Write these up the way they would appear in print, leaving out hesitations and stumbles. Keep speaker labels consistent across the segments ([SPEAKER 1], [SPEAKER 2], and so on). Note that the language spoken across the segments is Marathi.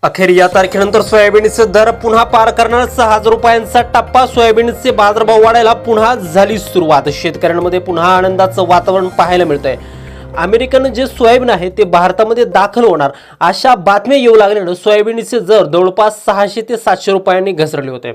[SPEAKER 1] अखेर या तारखेनंतर सोयाबीनचे दर पुन्हा पार करणार 6,000 रुपयांचा टप्पा. सोयाबीनचे बाजारभाव वाढायला पुन्हा झाली सुरुवात. शेतकऱ्यांमध्ये पुन्हा आनंदाचं वातावरण पाहायला मिळतंय. अमेरिकन जे सोयाबीन आहे ते भारतामध्ये दाखल होणार अशा बातम्या येऊ लागल्यानं सोयाबीनचे दर जवळपास 600 ते 700 रुपयांनी घसरले होते.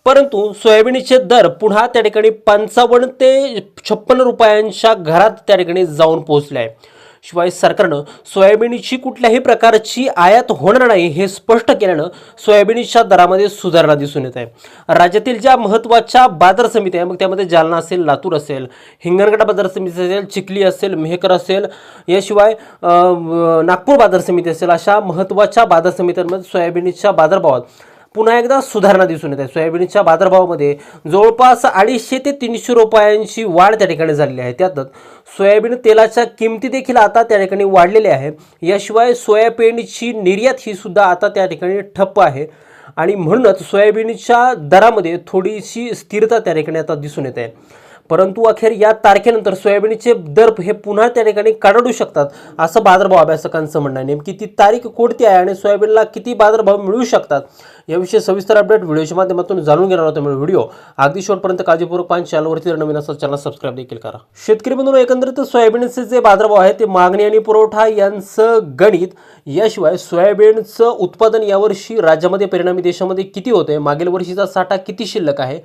[SPEAKER 1] परंतु सोयाबीनचे दर पुन्हा त्या ठिकाणी 55 ते 56 रुपयांच्या घरात त्या ठिकाणी जाऊन पोहोचले आहे. शिवाय सरकारनं सोयाबीनची कुठल्याही प्रकारची आयात होणार नाही हे स्पष्ट केल्यानं सोयाबीनच्या दरामध्ये सुधारणा दिसून येत आहे. राज्यातील ज्या महत्त्वाच्या बाजार समित्या आहे, मग त्यामध्ये जालना असेल, लातूर असेल, हिंगणघाट बाजार समिती असेल, चिखली असेल, मेहकर असेल, याशिवाय नागपूर बाजार समिती असेल, अशा महत्त्वाच्या बाजार समित्यांमध्ये सोयाबीनच्या बाजारभावात पुन्हा एकदा सुधारणा दिसून येत आहे. सोयाबीनच्या बाजारभावामध्ये जवळपास 250 ते 300 रुपयांची वाढ त्या ठिकाणी झालेली आहे. त्यातच सोयाबीन तेलाच्या किमती देखील आता त्या ठिकाणी वाढलेल्या आहे. याशिवाय सोयाबीनची निर्यात ही सुद्धा आता त्या ठिकाणी ठप्प आहे आणि म्हणूनच सोयाबीनच्या दरामध्ये थोडीशी स्थिरता त्या ठिकाणी आता दिसून येत आहे. परंतु अखेर या तारखेनंतर सोयाबीनचे दर हे पुन्हा त्या ठिकाणी काढू शकतात असं बाजारभाव अभ्यासकांचं म्हणणं आहे. नेमकी ती तारीख कोणती आहे आणि सोयाबीनला किती बाजारभाव मिळू शकतात याविषयी सविस्तर अपडेट व्हिडिओच्या माध्यमातून जाणून घेणार आहोत. व्हिडिओ अगदी शेवटपर्यंत काळजीपूर्वक पाहा. चॅनलवरती नवीन असेल चॅनल सबस्क्राईब देखील करा. शेतकरी बंधूंनो, एकंदरीत सोयाबीनचे जे बाजारभाव आहे ते मागणी आणि पुरवठा यांचं गणित, याशिवाय सोयाबीनचं उत्पादन यावर्षी राज्यामध्ये परिणामी देशामध्ये किती होते, मागील वर्षीचा साठा किती शिल्लक आहे,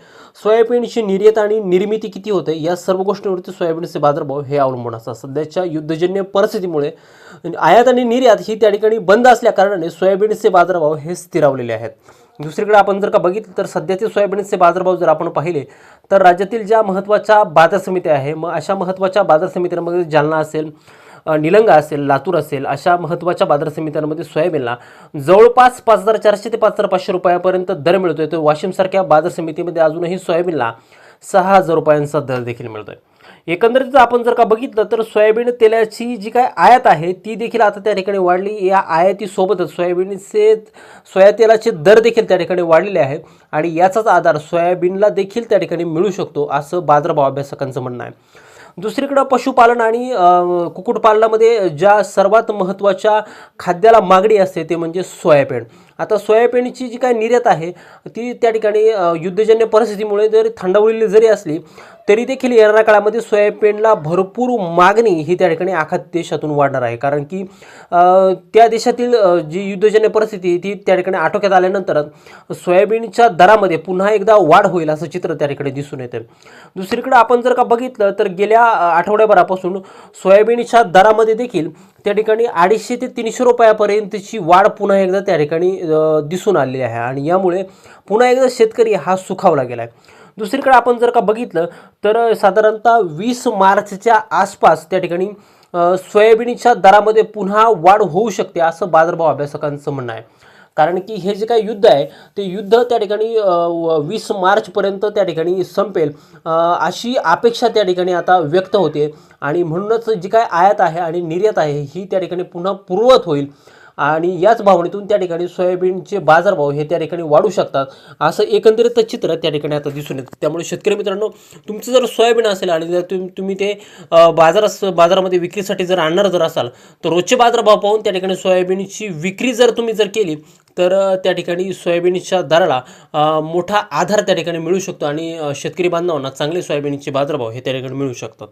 [SPEAKER 1] सोयाबीनची निर्यात आणि निर्मिती किती होते, या सर्व गोष्टींवरती सोयाबीनचे बाजारभाव हे अवलंबून असतात. सध्याच्या युद्धजन्य परिस्थितीमुळे आयात आणि निर्यात ही त्या ठिकाणी बंद असल्या कारणाने सोयाबीनचे बाजारभाव हे स्थिरावलेले आहेत. दुसरीकडे आपण जर का बघितलं तर सध्याचे सोयाबीनचे बाजारभाव जर आपण पाहिले तर राज्यातील ज्या महत्त्वाच्या बाजार समित्या आहे, मग अशा महत्त्वाच्या बाजार समित्यांमध्ये जालना असेल, निलंगा असेल, लातूर असेल, अशा महत्त्वाच्या बाजार समित्यांमध्ये सोयाबीनला जवळपास 5,400 ते 5,500 रुपयापर्यंत दर मिळतोय. तर वाशिमसारख्या बाजार समितीमध्ये अजूनही सोयाबीनला 6,000 रुपयांचा दर देखील मिळतोय. एकंदरीत आपण जर का बघितलं तर सोयाबीन तेलाची जी काय आयात आहे ती देखील आता त्या ठिकाणी वाढली. या आयातीसोबतच सोया तेलाचे दर देखील त्या ठिकाणी वाढलेले आहेत आणि याचाच आधार सोयाबीनला देखील त्या ठिकाणी मिळू शकतो असं बाजारभाव अभ्यासकांचं म्हणणं आहे. दुसरीकडे पशुपालन आणि कुक्कुटपालनामध्ये ज्या सर्वात महत्त्वाच्या खाद्याला मागणी असते ते म्हणजे सोयाबीन. आता सोयाबीनची जी काय निर्यात आहे ती त्या ठिकाणी युद्धजन्य परिस्थितीमुळे जरी थंडावलेली जरी असली तरी देखील येणाऱ्या काळामध्ये सोयाबीनला भरपूर मागणी ही त्या ठिकाणी आखात देशातून वाढणार आहे. कारण की त्या देशातील जी युद्धजन्य परिस्थिती ती त्या ठिकाणी आटोक्यात आल्यानंतर सोयाबीनच्या दरामध्ये पुन्हा एकदा वाढ होईल असं चित्र त्या ठिकाणी दिसून येते. दुसरीकडे आपण जर का बघितलं तर गेल्या आठवड्याभरापासून सोयाबीनच्या दरामध्ये देखील त्या ठिकाणी 250 ते 300 रुपयापर्यंतची वाढ पुन्हा एकदा त्या ठिकाणी दिसून आलेली आहे आणि यामुळे पुन्हा एकदा शेतकरी हा सुखावला गेला आहे. दुसरीकडे आपण जर का बघितलं तर साधारणतः 20 मार्चच्या आसपास त्या ठिकाणी सोयाबीनच्या दरामध्ये पुन्हा वाढ होऊ शकते असं बाजारभाव अभ्यासकांचं म्हणणं आहे. कारण की हे जे काही युद्ध आहे ते युद्ध त्या ठिकाणी 20 मार्चपर्यंत त्या ठिकाणी संपेल अशी अपेक्षा त्या ठिकाणी आता व्यक्त होते आणि म्हणूनच जी काय आयात आहे आणि निर्यात आहे ही त्या ठिकाणी पुन्हा पूर्ववत होईल आणि याच भावनेतून त्या ठिकाणी सोयाबीनचे बाजारभाव हे त्या ठिकाणी वाढू शकतात असं एकंदरीत चित्र त्या ठिकाणी आता दिसून येतं. त्यामुळे शेतकरी मित्रांनो, तुमचं जर सोयाबीन असेल आणि जर तुम्ही ते बाजारामध्ये विक्रीसाठी जर आणणार जर असाल तर रोजचे बाजारभाव पाहून त्या ठिकाणी सोयाबीनची विक्री जर तुम्ही जर केली तर त्या ठिकाणी सोयाबीनच्या दराला मोठा आधार त्या ठिकाणी मिळू शकतो आणि शेतकरी बांधवांना चांगले सोयाबीनचे बाजारभाव हे त्या ठिकाणी मिळू शकतात.